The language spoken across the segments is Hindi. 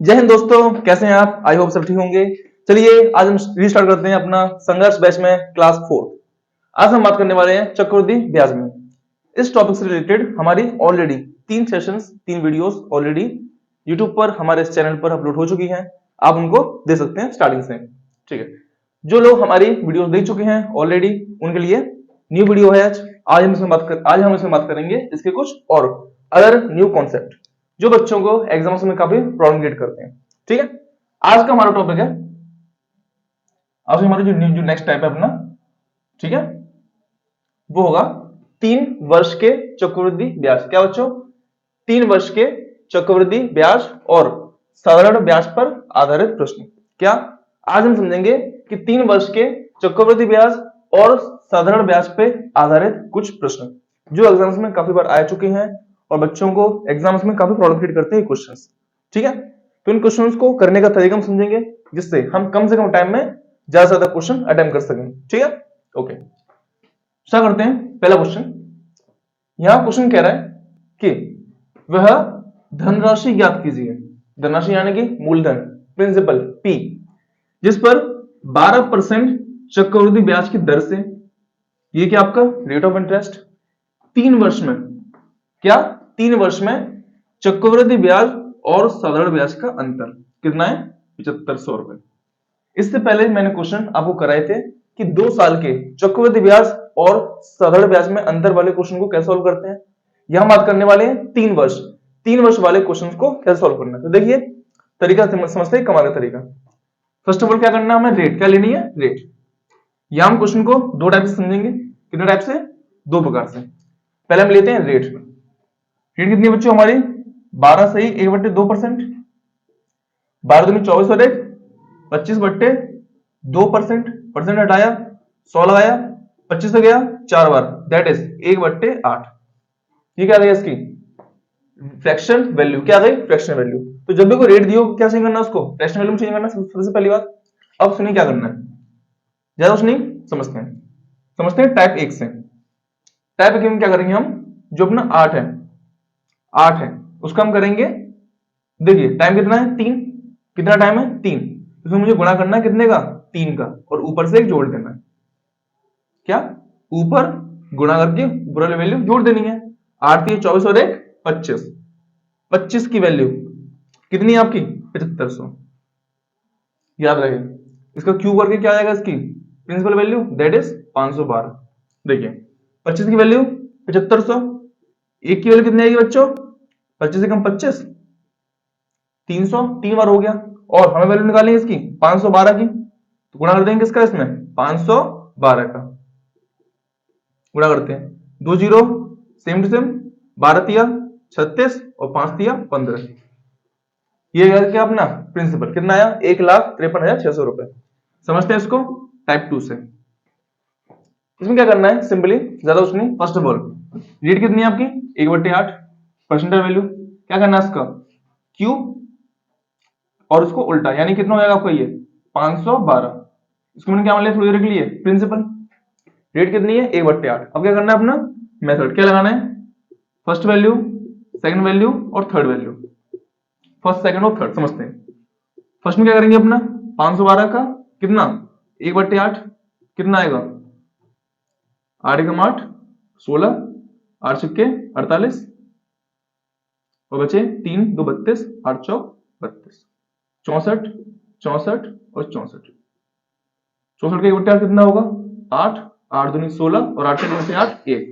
जय हिंद दोस्तों, कैसे हैं आप? आई होप सब ठीक होंगे। चलिए आज हम रीस्टार्ट करते हैं अपना संघर्ष बैच में क्लास 4। आज हम बात करने वाले हैं चक्रवृद्धि ब्याज में। इस टॉपिक से रिलेटेड हमारी already 3 sessions 3 videos already YouTube पर हमारे इस चैनल पर अपलोड हो चुकी हैं। आप उनको देख सकते हैं स्टार्टिंग से। ठीक है, जो लोग हमारी वीडियोस देख चुके हैं ऑलरेडी उनके लिए न्यू वीडियो है। आज हम इसमें बात करेंगे इसके कुछ और अदर न्यू कॉन्सेप्ट जो बच्चों को एग्जाम्स में काफी प्रॉब्लम क्रिएट करते हैं। ठीक है, आज का हमारा टॉपिक है, आज हमारा जो नेक्स्ट टाइप है अपना, ठीक है, वो होगा 3 वर्ष के चक्रवृद्धि ब्याज। क्या बच्चों? 3 वर्ष के चक्रवृद्धि ब्याज और साधारण ब्याज पर आधारित प्रश्न। क्या आज हम समझेंगे कि 3 वर्ष के चक्रवृद्धि ब्याज और साधारण ब्याज पे आधारित कुछ प्रश्न जो एग्जाम्स में काफी बार आ चुके हैं और बच्चों को एग्जाम्स में काफी प्रॉब्लम क्रिएट करते हैं क्वेश्चंस। ठीक है, तो इन क्वेश्चंस को करने का तरीका हम समझेंगे जिससे हम कम से कम टाइम में ज्यादा से ज्यादा क्वेश्चन अटेम्प्ट कर सकें। ठीक है, ओके, स्टार्ट करते हैं। पहला क्वेश्चन, यहां क्वेश्चन कह रहा है कि वह धनराशि ज्ञात कीजिए। धनराशि यानी कि मूलधन, प्रिंसिपल पी, जिस पर 12% चक्रवृद्धि ब्याज की दर से, ये क्या आपका रेट ऑफ इंटरेस्ट, 3 वर्ष में, क्या 3 वर्ष में चक्रवृद्धि ब्याज और साधारण ब्याज का अंतर कितना है? 7500 रुपए। इससे पहले मैंने क्वेश्चन आपको कराए थे कि 2 साल के चक्रवृद्धि ब्याज और साधारण ब्याज में अंतर वाले क्वेश्चन को कैसे सॉल्व करते हैं। यहां बात करने वाले हैं 3 वर्ष वाले क्वेश्चन को कैसे सॉल्व करना है। तो देखिए तरीका समझते हैं, कमाल का तरीका। फर्स्ट ऑफ ऑल क्या करना है हमें? रेट क्या लेनी है? रेट। यहां हम क्वेश्चन को 2 टाइप से समझेंगे। कितने टाइप से? 2 प्रकार से। पहले हम लेते हैं रेट। रेट कितनी है बच्चों हमारी? 12 सही 1/2%, 12 दूनी 24 और 1 25/2%, परसेंट हटाया 100 लगाया 25 से गया 4 बार, दैट इज 1/8। ये क्या गई इसकी फ्रैक्शन वैल्यू, क्या गई फ्रैक्शन वैल्यू। तो जब भी कोई रेट दियो क्या चेंज करना है? उसको फ्रैक्शन वैल्यू में चेंज करना सबसे पहली बात। अब सुनिए क्या करना है, ज्यादा कुछ नहीं, समझते हैं टाइप 1 से। टाइप 1 में क्या करेंगे हम? जो अपना 8 है उसका हम करेंगे, देखिए टाइम कितना है? 3। कितना टाइम है? 3। इसमें मुझे गुणा करना है कितने का? 3 का, और ऊपर से 1 जोड़ देना है। क्या? ऊपर गुणा करके ऊपर वाली वैल्यू जोड़ देनी है। 8 3 24 और 1 25। 25 की वैल्यू कितनी है आपकी? 7500। याद रहे, इसका क्यूब करके क्या आएगा इसकी प्रिंसिपल वैल्यू, दैट इज 512। देखिए 25 की वैल्यू 7500, 1 की वैल्यू कितनी आएगी बच्चों? 25 से कम 25, 300, 3 बार हो गया। और हमें वैल्यू निकालनी है इसकी 512 की, तो गुणा कर देंगे इसका इसमें 512 का गुणा करते हैं। 2 जीरो सेम टू सेम, 12 तिया 36 और 5 तिया 15। ये क्या अपना प्रिंसिपल कितना आया? 1,53,600 रुपए। समझते हैं इसको टाइप 2 से। इसमें क्या करना है? सिंपली ज्यादा कुछ नहीं। फर्स्ट ऑफ ऑल रेट कितनी है आपकी? 1/8, परसेंटाइल वैल्यू क्या करना है इसका? क्यूब और उसको उल्टा, यानी कितना हो जाएगा आपका? ये 512। इसको मैंने क्या मान लिया थोड़ी देर के लिए? प्रिंसिपल। रेट कितनी है? 1/8। अब क्या करना है अपना मेथड, क्या लगाना है? फर्स्ट वैल्यू, सेकंड वैल्यू और थर्ड वैल्यू। फर्स्ट सेकंड और थर्ड समझते हैं। फर्स्ट में क्या करेंगे अपना 512 का कितना 1/8 कितना आएगा? 8 एकम 8 16, 8 छक्के 48 और बचे 3 2 32, 8 चौक 32, 64 64 और 64। 64 का 1/8 कितना होगा? 8, 8 दूनी 16 और 8 से 2 से 8 1।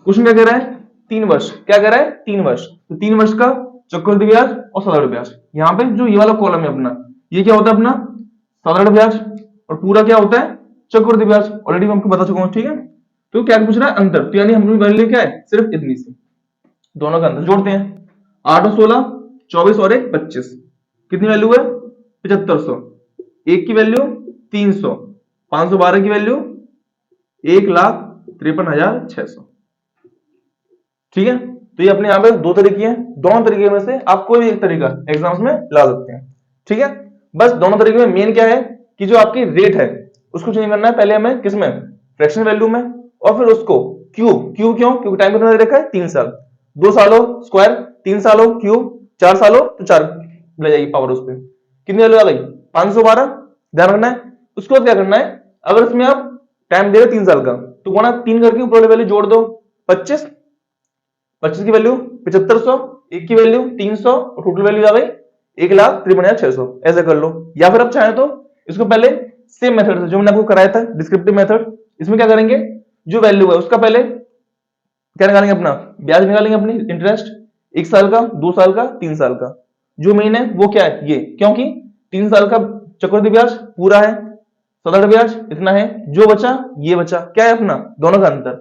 क्वेश्चन क्या कह रहा है? 3 वर्ष। क्या कह रहा है? 3 वर्ष। तो 3 वर्ष का चक्रवृद्धि ब्याज और साधारण ब्याज। यहाँ पे जो ये वाला कॉलम है अपना, ये क्या होता है अपना? साधारण ब्याज, और पूरा क्या होता है? चक्रवृद्धि ब्याज। ऑलरेडी मैं आपको बता चुका हूं। ठीक है, तो क्या पूछ रहा है? अंतर। तो यानी हम वैल्यू क्या है? सिर्फ इतनी सी, दोनों का अंतर जोड़ते हैं। 8 और 16 24 और 1 25। कितनी वैल्यू है? 7500। 1 की वैल्यू 300, 512 की वैल्यू 1,53,600। ठीक है, तो ये अपने यहाँ पे 2 तरीके हैं। दोनों तरीके में से आप कोई भी एक तरीका एग्जाम्स में ला सकते हैं। ठीक है, बस दोनों तरीके में मेन क्या है कि जो आपकी रेट है उसको चेंज करना है पहले हमें किसमें? फ्रैक्शन वैल्यू में, और फिर उसको क्यूब। क्यों? क्योंकि टाइम कितना रखा है? 3 साल। 2 साल हो स्क्वायर, 3 साल हो क्यूब, 4 साल हो तो 4 ले जाएगी पावर उस पर, कितनी वैल्यू आ गई 512, ध्यान रखना है। उसके बाद क्या करना है, अगर इसमें आप टाइम दे रहे 3 साल का तो गुणा 3 करके ऊपर वाली वैल्यू जोड़ दो 25, 25 की वैल्यू 7500, एक की वैल्यू 300 और टोटल वैल्यू आ गई 1,53,600, ऐसे कर लो। या फिर आप चाहे तो इसको पहले सेम मेथड से जो मैंने आपको कराया था डिस्क्रिप्टिव मेथड, इसमें क्या करेंगे, जो वैल्यू है उसका पहले क्या निकालेंगे, अपना ब्याज निकालेंगे, अपनी इंटरेस्ट 1 साल का, 2 साल का, 3 साल का। जो मेन है वो क्या है ये, क्योंकि 3 साल का चक्रवृद्धि ब्याज पूरा है, सौदा ब्याज इतना है, जो बचा ये बचा, क्या है अपना दोनों का अंतर।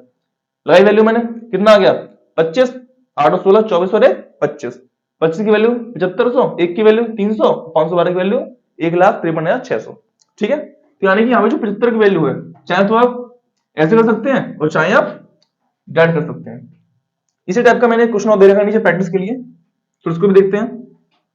लगाई वैल्यू मैंने, कितना आ गया 25, 8 16 24 और 25, 25 की वैल्यू 7500, एक की वैल्यू 300, 512 की वैल्यू 1,53,600। ठीक है, तो यानी कि यहाँ पे जो 75 की वैल्यू है, चाहे तो आप ऐसे कर सकते हैं और चाहे आप डायरेक्ट कर सकते हैं। इसी टाइप का मैंने क्वेश्चन और दे रखा है नीचे प्रैक्टिस के लिए, तो उसको भी देखते हैं।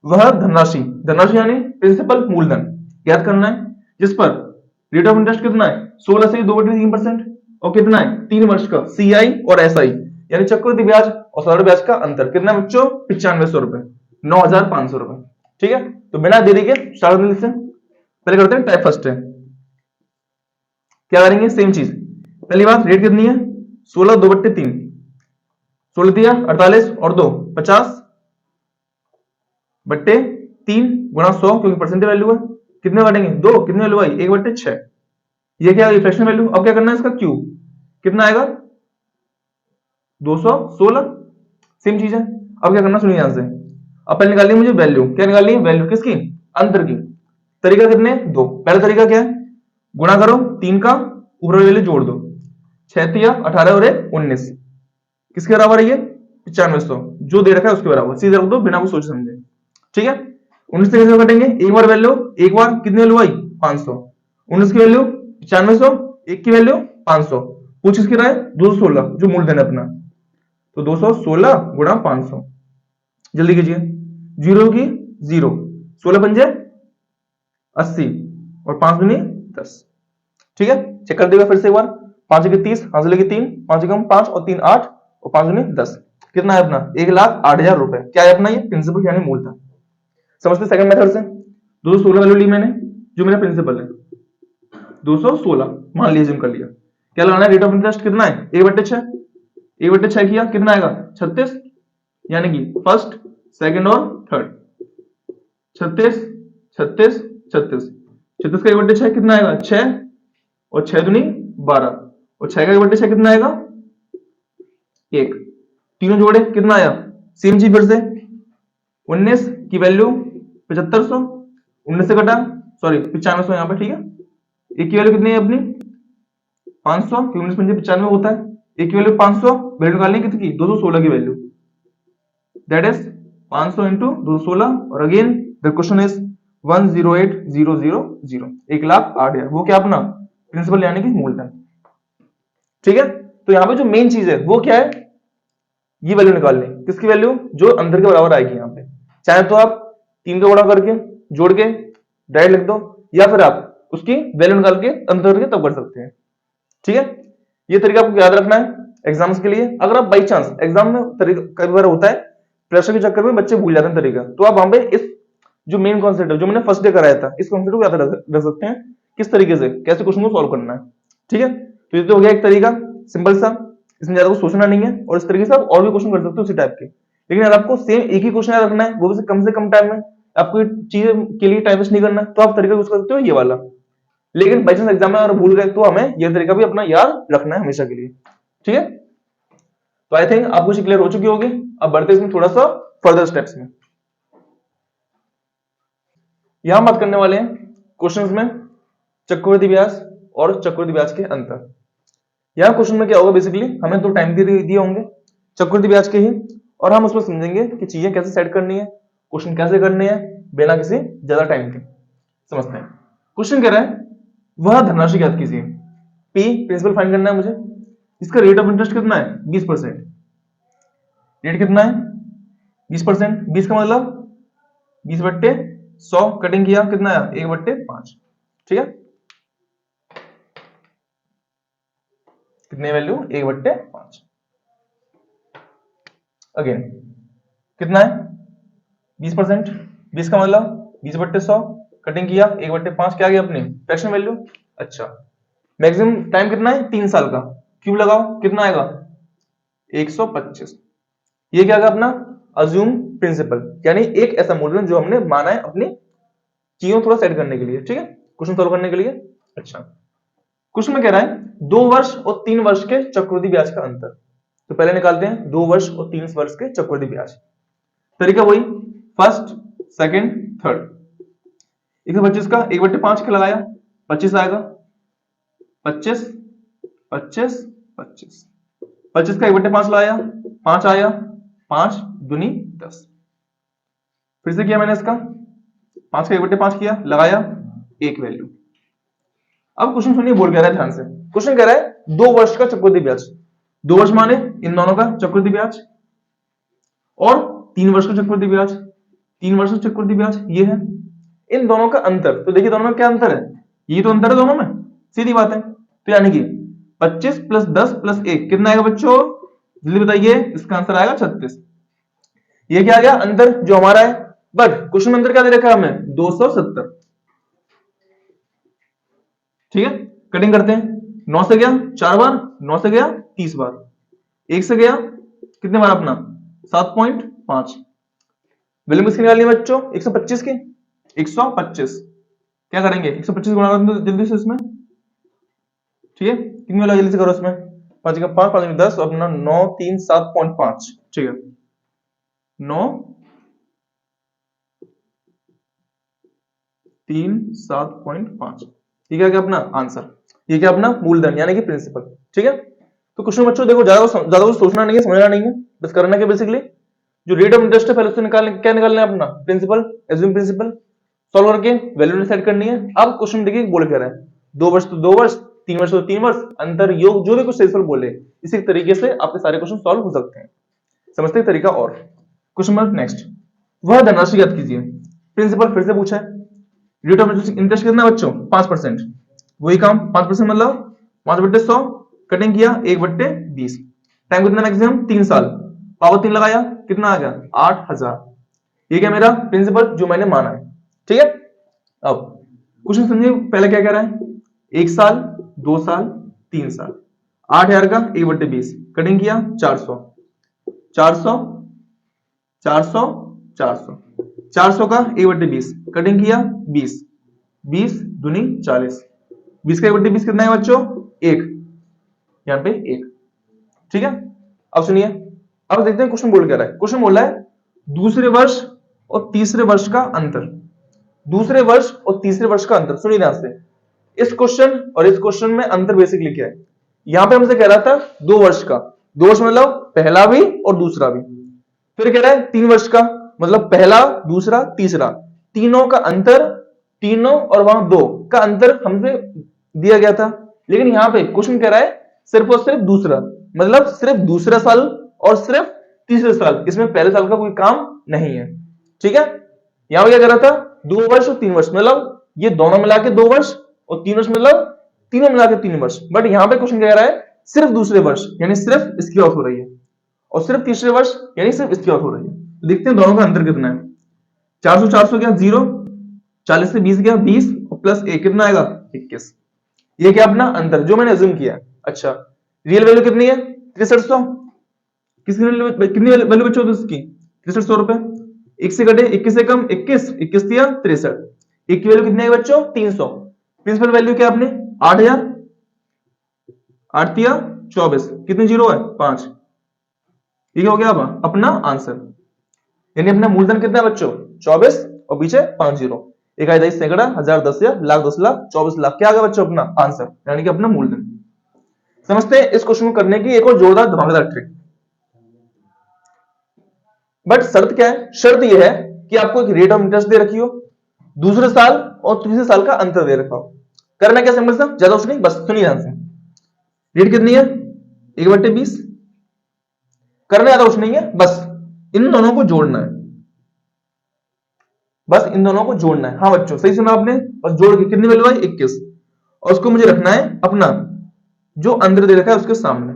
वह धनराशि, धनराशि यानी प्रिंसिपल मूलधन याद करना है, जिस पर रेट ऑफ इंटरेस्ट कितना है 16 से 2/3%, और कितना है 3 वर्ष का सीआई और एसआई यानी चक्रवृद्धि ब्याज और साधारण ब्याज का अंतर कितना बच्चों 9500 रुपए, 9,500 रुपए। ठीक है, तो बिना देरी के स्टार्ट करते हैं। पहले करते हैं टाइप फर्स्ट है, क्या करेंगे सेम चीज। पहली बात रेट कितनी है 16 2/3, 16 दिया 48 और 2 50/3 गुणा 100 क्योंकि परसेंटेज वैल्यू है, कितने काटेंगे 2, कितनी वैल्यू आई 1/6, ये क्या है फ्रैक्शन वैल्यू। अब क्या करना है इसका क्यूब, कितना आएगा 216, सेम चीज है। अब क्या करना सुनिए यहां से, अब पहले निकालनी है मुझे वैल्यू, क्या निकालनी है वैल्यू किसकी, अंतर की। तरीका कितने दो, पहला तरीका क्या है गुणा करो 3 का ऊपर वैल्यू जोड़ दो, 6 तिया 18 और 19, किसके बराबर है ये 9500, जो दे रखा है उसके बराबर, सीधे रख दो बिना कुछ सोच समझे। ठीक है, 19 से कैसे कटेंगे, एक बार वैल्यू, एक बार कितनी वैल्यू आई 500, 19 की वैल्यू 9500, एक की वैल्यू 500, पूछ किसकी रहा है 216 जो मूलधन है अपना, तो 216 गुणा 500, जल्दी कीजिए, जीरो की जीरो, 16 पंजे 80 और 5 दूनी 10। ठीक है, चेक कर देगा फिर से एक बार, 5 की 30, हाथ से लेके 3, 5 कम 5 और 3 8 और 5 दूनी 10, कितना है अपना 1,08,000 रुपए, क्या है अपना ये प्रिंसिपल यानी मूलधन। समझते सेकंड मेथड से, 216 वैल्यू ली मैंने जो मेरा प्रिंसिपल है 216 मान लीजिए कर लिया, क्या लगाना है रेट ऑफ इंटरेस्ट कितना है 1/6, 1/6 किया कितना आएगा 36, यानी कि फर्स्ट सेकंड और थर्ड 36 36 36, 36 का 1/6 कितना आएगा 6 और 6 दूनी 12 और 6 का 1/6 कितना आएगा 1, तीनों जोड़े कितना आया सेम चीज फिर से 19 की वैल्यू 7500, 19 से कटा सॉरी 9500 यहाँ पे। ठीक है, एक की वैल्यू कितनी है अपनी 500 क्योंकि 19 पंजे 95 होता है, एक की वैल्यू 500, वैल्यू निकालनी कितनी की 216 की वैल्यू, दैट इज 500 इंटू 216 और अगेन द क्वेश्चन इज 108,000, 1,08,000, वो क्या अपना प्रिंसिपल यानी कि मूलधन। ठीक है, तो यहां पे जो मेन चीज है वो क्या है, ये वैल्यू निकालनी, किसकी वैल्यू जो अंदर के बराबर आएगी यहाँ पे, चाहे तो आप 3 का गुणा करके जोड़ के डायरेक्ट लिख दो, या फिर आप उसकी वैल्यू निकाल के अंतर करके तब कर सकते हैं। ठीक है, ये तरीका आपको याद रखना है एग्जाम्स के लिए। अगर आप बाई चांस एग्जाम में तरीका कई बार होता है प्रेशर के चक्कर में बच्चे भूल जाते हैं तरीका, तो आप वहां पे इस जो मेन कॉन्सेप्ट है जो मैंने फर्स्ट डे कराया था इस कॉन्सेप्ट को याद रख सकते हैं, किस तरीके से कैसे क्वेश्चन को सॉल्व करना है। ठीक है, तो ये तो हो गया एक तरीका सिंपल सा, इसमें ज्यादा कुछ सोचना नहीं है, और इस तरीके से आप और भी क्वेश्चन कर सकते हो उसी टाइप के। लेकिन अगर आपको सेम एक ही क्वेश्चन याद रखना है वो भी से कम टाइम में, आपको चीजें के लिए टाइम वेस्ट नहीं करना, तो आप तरीका यूज कर सकते हो ये वाला। लेकिन बाई चांस एग्जाम में अगर भूल गए तो हमें यह तरीका भी अपना याद रखना है हमेशा के लिए। ठीक है, तो आई थिंक आपको क्लियर हो चुकी होगी। अब बढ़ते इसमें थोड़ा सा फर्दर स्टेप्स में, यहां बात करने वाले हैं क्वेश्चंस में चक्रवृद्धि ब्याज और चक्रवृद्धि ब्याज के अंतर। यहां क्वेश्चन में क्या होगा, बेसिकली हमें तो टाइम दिए होंगे चक्रवृद्धि ब्याज के ही, और हम उसमें समझेंगे कि चीजें कैसे सेट करनी है, क्वेश्चन कैसे करने हैं बिना किसी ज्यादा टाइम के। समझते हैं, क्वेश्चन कह रहा है वह धनराशि ज्ञात कीजिए, पी प्रिंसिपल फाइंड करना है मुझे, इसका रेट ऑफ इंटरेस्ट कितना है 20%, रेट कितना है 20%, 20 का मतलब 20/100, कटिंग किया कितना आया 1/5। ठीक है, कितनी वैल्यू 1/5, अगेन कितना है 20%, 20 का मतलब 20/100, कटिंग किया 1/5, क्या आ गया अपनी फ्रैक्शन वैल्यू। अच्छा, मैक्सिमम टाइम कितना है 3 साल का, क्यूब लगाओ कितना आएगा 125। ये क्या आएगा अपना अज्यूम प्रिंसिपल, यानी एक ऐसा मूलधन जो हमने माना है अपनी चीजों थोड़ा सेट करने के लिए, ठीक है, क्वेश्चन सॉल्व करने के लिए। अच्छा, क्वेश्चन में कह रहा है 2 वर्ष और 3 वर्ष के चक्रवृद्धि ब्याज का अंतर। तो पहले निकालते हैं 2 वर्ष और 3 वर्ष के चक्रवृद्धि ब्याज। तरीका वही, फर्स्ट सेकंड थर्ड। 125 का 1/5 के लगाया 25 आएगा, 25 25 25 25 का 1/5 लाया 5 आया, 5 दूनी 10। फिर से किया मैंने इसका 5 का 1/5 किया, लगाया 1 वैल्यू। अब क्वेश्चन सुनिए, बोल कह रहा है ध्यान से। क्वेश्चन कह रहा है 2 वर्ष का चक्रवृद्धि ब्याज। 2 वर्ष माने इन दोनों का चक्रवृद्धि ब्याज, और 3 वर्ष का चक्रवृद्धि ब्याज। 3 वर्ष का चक्रवृद्धि ब्याज ये है, इन दोनों का अंतर। तो देखिए दोनों में क्या अंतर है, ये तो अंतर है दोनों में, सीधी बात है। तो यानी कि 25 + 10 + 1 कितना आएगा बच्चों, जल्दी बताइए, इसका आंसर आएगा 36। ये क्या आ गया अंतर जो हमारा है, बट क्वेश्चन में अंतर क्या दे रखा है हमें 270। ठीक है, कटिंग करते हैं। 9 से गया 4 बार, 9 से गया 30 बार, 1 से गया कितने बार अपना 7.5। वैल्यू किसकी निकालनी है बच्चों 125 की। 125 क्या करेंगे 125 गुणा करेंगे जल्दी से इसमें, ठीक है, कितनी वाला जल्दी से करो इसमें, 5 का 5 5 10 और अपना 9 3 7.5, ठीक है 9 3 7.5, ठीक है क्या अपना आंसर, ये क्या अपना मूलधन यानी कि प्रिंसिपल। ठीक है, तो क्वेश्चन बच्चों देखो ज्यादा कुछ सोचना नहीं है, समझना नहीं है, बस करना क्या बेसिकली जो रेट ऑफ इंटरेस्ट है पहले उससे क्या निकालना है अपना प्रिंसिपल, एज्यूम प्रिंसिपल, सॉल्व करके वैल्यू डिसाइड करनी है। अब क्वेश्चन देखिए बोल क्या रहा है 2 वर्ष तो 2 वर्ष, 3 वर्ष तो 3 वर्ष, अंतर योग जो भी कुछ सेल्सफुल बोले, इसी तरीके से आपके सारे क्वेश्चन सॉल्व हो सकते हैं। समझते हैं तरीका। और क्वेश्चन नंबर नेक्स्ट, वह धनराशि याद कीजिए। प्रिंसिपल फिर से पूछा है, रेट ऑफ इंटरेस्ट कितना है बच्चों 5%, वही काम 5% मतलब 5/100, कटिंग किया 1/20, टाइम कितना मैक्सिमम 3 साल, पावर 3 लगाया कितना आ गया 8000। ये क्या मेरा प्रिंसिपल जो मैंने माना है। ठीक है, अब क्वेश्चन समझिए पहले क्या कह रहा है 1 साल 2 साल 3 साल, 8000 का 1/20, कटिंग किया 400 400 400 400 400 का 1/20, कटिंग किया 20 20 दूनी 40, 20 का 1/20 कितना है बच्चों 1, यहां पे 1। ठीक है, अब सुनिए, अब देखते हैं क्वेश्चन बोल क्या रहा है। क्वेश्चन बोल रहा है दूसरे वर्ष और तीसरे वर्ष का अंतर। दूसरे वर्ष और तीसरे वर्ष का अंतर, सुनिए ध्यान से, इस क्वेश्चन और इस क्वेश्चन में अंतर बेसिकली क्या है। यहां पे हमसे कह रहा था 2 वर्ष का, 2 वर्ष मतलब पहला भी और दूसरा भी, फिर कह रहा है 3 वर्ष का मतलब पहला दूसरा तीसरा, तीनों का अंतर, तीनों और वहां 2 का अंतर हमसे दिया गया था। लेकिन यहां पे क्वेश्चन कह रहा है सिर्फ और सिर्फ दूसरा, मतलब सिर्फ दूसरा साल और सिर्फ तीसरे साल, इसमें पहले साल का कोई काम नहीं है। ठीक है, यहां पे क्या कर रहा था 2 वर्ष और 3 वर्ष मतलब ये दोनों मिला के 2 वर्ष और 3 वर्ष मतलब तीनों मिला के 3 वर्ष, बट यहां पे क्वेश्चन कह रहा है सिर्फ दूसरे वर्ष यानी सिर्फ इसकी बात हो रही है, और सिर्फ तीसरे वर्ष यानी सिर्फ इसकी बात हो रही है। तो देखते हैं दोनों का अंतर कितना है। 400 400 गया 0, 40 से 20 गया 20 और प्लस 1 कितना आएगा 21। ये क्या अपना अंतर जो मैंने अज्यूम किया। अच्छा, रियल वैल्यू कितनी है 6300, कितनी वैल्यू बच्चों इसकी 6300 रुपए, 1 से घटे 21 से कम 21, 21 दिया 63, 1 की वैल्यू कितनी है बच्चों 300। प्रिंसिपल वैल्यू क्या आपने 8000, 8 दिया 24, कितने जीरो है 5, ये हो गया अपना आंसर। यानी अपना मूलधन कितना है बच्चों 24 और पीछे 5 जीरो, 1 10 सैकड़ा 1000 10,000 लाख 10 लाख 24 लाख, क्या आ गया बच्चों अपना आंसर यानी कि अपना मूलधन। समझते हैं इस क्वेश्चन को करने की एक और जोरदार धमाकेदार ट्रिक। बट शर्त क्या है, शर्त यह है कि आपको एक रेट ऑफ इंटरेस्ट दे रखी हो, दूसरे साल और तीसरे साल का अंतर दे रखा हो। करना क्या सिंपल सा, ज्यादा कुछ नहीं, बस सुनिए ध्यान से। रेट कितनी है 1/20, करना ज्यादा कुछ नहीं है, बस इन दोनों को जोड़ना है, बस इन दोनों को जोड़ना है। हाँ बच्चों सही सुना आपने, बस जोड़ के कितनी वैल्यू आई 21, और उसको मुझे रखना है अपना जो अंदर दे रखा है उसके सामने।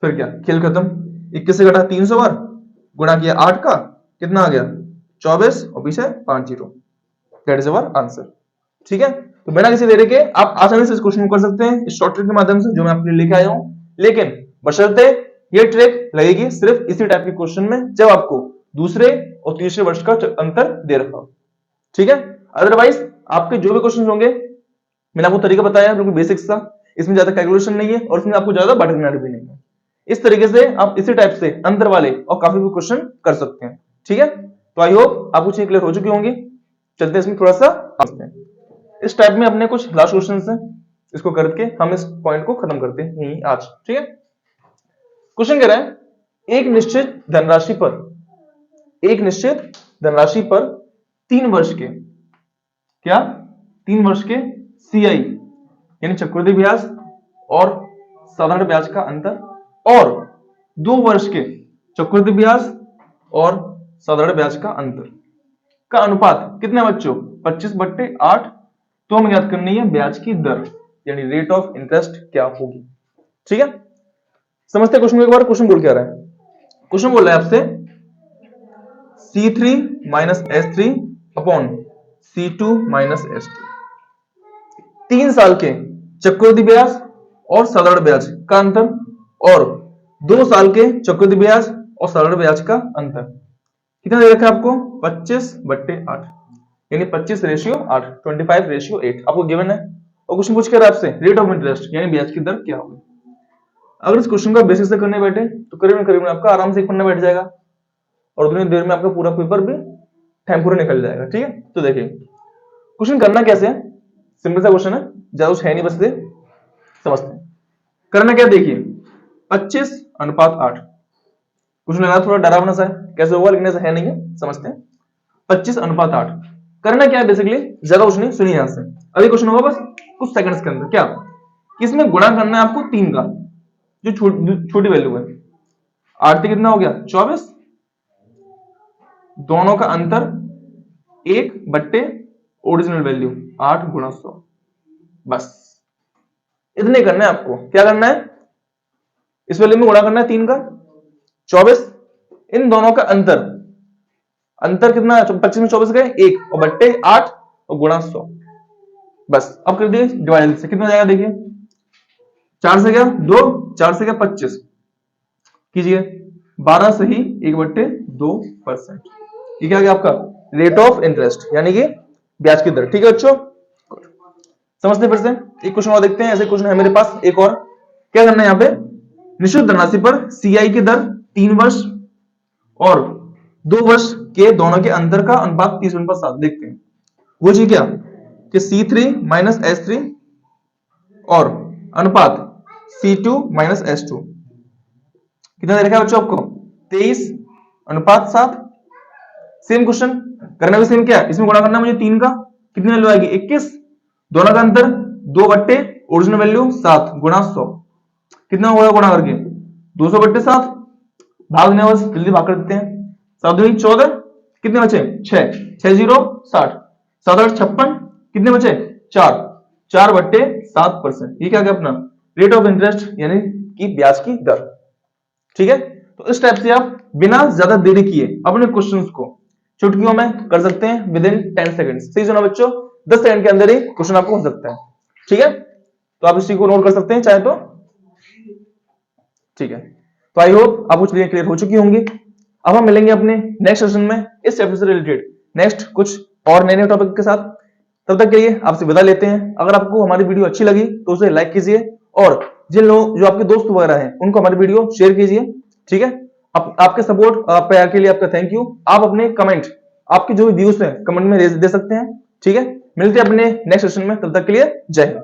फिर क्या खेल खत्म, 21 से घटा 300 बार, गुणा किया 8 का कितना आ गया 24 और पीछे 5 zero, that is our answer. ठीक है, तो बिना किसी देरी के आप आसानी से इस क्वेश्चन को कर सकते हैं इस शॉर्ट ट्रिक के माध्यम से जो मैं आपके लिए लेके आया हूं, लेकिन बशर्ते ये ट्रिक लगेगी सिर्फ इसी टाइप के क्वेश्चन में जब आपको दूसरे और तीसरे वर्ष का अंतर दे रखा हो। ठीक है, अदरवाइज आपके जो भी क्वेश्चन होंगे, मैंने आपको तरीका बताया बिल्कुल बेसिक्स का, इसमें ज्यादा कैलकुलेशन नहीं है और इसमें आपको ज्यादा भटकना भी नहीं है। इस तरीके से आप इसी टाइप से अंतर वाले और काफी भी क्वेश्चन कर सकते हैं। ठीक है, तो आई होप आपको चीजें क्लियर हो चुकी होंगी। चलते हैं इसमें थोड़ा सा समझते हैं। इस टाइप में अपने कुछ लास्ट क्वेश्चन है, इसको करके हम इस पॉइंट को खत्म करते हैं यही आज। ठीक है, क्वेश्चन कह रहा है एक निश्चित धनराशि पर 3 वर्ष के क्या 3 वर्ष के सीआई यानी चक्रवृद्धि ब्याज और साधारण ब्याज का अंतर और 2 वर्ष के चक्रवृद्धि ब्याज और साधारण ब्याज का अंतर का अनुपात कितने बच्चों 25/8। तो हमें याद करनी है ब्याज की दर यानी रेट ऑफ इंटरेस्ट क्या होगी। ठीक है, समझते हैं क्वेश्चन को एक बार। क्वेश्चन बोल क्या रहा है, क्वेश्चन बोल रहा है आपसे C3 minus S3 upon C2 minus S2 3 साल के चक्रवृद्धि ब्याज और साधारण ब्याज का अंतर और 2 साल के चक्रवृद्धि ब्याज और साधारण ब्याज का अंतर कितना दे रखा है आपको 25/8 यानी 25:8, 25:8 आपको गिवन है। और क्वेश्चन पूछ कर आपसे रेट ऑफ इंटरेस्ट यानी ब्याज की दर क्या होगी। अगर इस क्वेश्चन को बेसिक से करने बैठे तो करीबन आपका आराम से एक पन्ना बैठ जाएगा और उतनी देर में आपका पूरा पेपर भी टाइम पूरा निकल जाएगा। ठीक है, तो देखिए क्वेश्चन करना कैसे है, सिंपल सा क्वेश्चन है, ज्यादा कुछ है नहीं, बस समझते हैं। करना क्या देखिए 25/8 क्वेश्चन लगा थोड़ा डरावना सा है, कैसे होगा लेकिन ऐसा है नहीं है, समझते हैं। 25/8 करना क्या है बेसिकली, ज्यादा कुछ नहीं, सुनिए यहां से। अभी क्वेश्चन होगा बस कुछ सेकंड्स के अंदर, क्या इसमें गुणा करना है आपको 3 का जो छोटी वैल्यू है। 8 से कितना हो गया 24, दोनों का अंतर 1/, ओरिजिनल वैल्यू 8 × 100, बस इतने करना है आपको। क्या करना है, इस वैल्यू में गुणा करना है 3 का 24, इन दोनों का अंतर कितना 25 में 24 गए 1 और बट्टे 8 और गुणा 100, बस। अब कर दिए डिवाइड से, कितना जाएगा देखिए 4 से गया 2, 4 से गया 25 कीजिए 12 से ही 1/2%। ये क्या आ गया आपका रेट ऑफ इंटरेस्ट यानी कि ब्याज की दर। ठीक है बच्चों, समझते फिर से एक क्वेश्चन और देखते हैं। ऐसे क्वेश्चन है मेरे पास एक और। क्या करना है यहाँ पे, निश्चित धनराशि पर सीआई की दर 3 वर्ष और 2 वर्ष के दोनों के अंतर का अनुपात 30:7 देखते हैं। वो चीज क्या कि C3 माइनस S3 और अनुपात C2 माइनस S2 कितना दे रखा है बच्चों आपको 23:7। सेम क्वेश्चन करना भी सेम, क्या इसमें गुणा करना मुझे 3 का, कितनी वैल्यू आएगी 21, दोनों का अंतर 2/, ओरिजिनल वैल्यू 7 गुणा 100, कितना होगा गुणा करके 200/7, भागने बस जल्दी भाग कर देते हैं। 7 2 14, कितने बचे 6, 6 0 60, 7 8 56, कितने बचे 4, 4/7%। ये क्या गया अपना रेट ऑफ इंटरेस्ट यानी कि ब्याज की दर। ठीक है, तो इस टाइप से आप बिना ज्यादा देरी किए अपने क्वेश्चंस को चुटकियों में कर सकते हैं विद इन 10 सेकंड्स। सही सुना बच्चों, 10 सेकंड के अंदर ही क्वेश्चन आपको हो सकता है। ठीक है, तो आप इस चीज को नोट कर सकते हैं चाहे तो। ठीक है, तो आई होप आपको चीजें क्लियर हो चुकी होंगी। अब हम मिलेंगे अपने नेक्स्ट सेशन में इस चैप्टर से रिलेटेड नेक्स्ट कुछ और नए टॉपिक के साथ। तब तक के लिए आपसे विदा लेते हैं। अगर आपको हमारी वीडियो अच्छी लगी तो उसे लाइक कीजिए और जिन लोग जो आपके दोस्त वगैरह हैं उनको हमारी वीडियो शेयर कीजिए। ठीक है, आपके सपोर्ट प्यार के लिए आपका थैंक यू। आप अपने कमेंट, आपके जो भी व्यूज हैं कमेंट में दे सकते हैं। ठीक है, मिलते हैं अपने नेक्स्ट सेशन में, तब तक के लिए जय हिंद।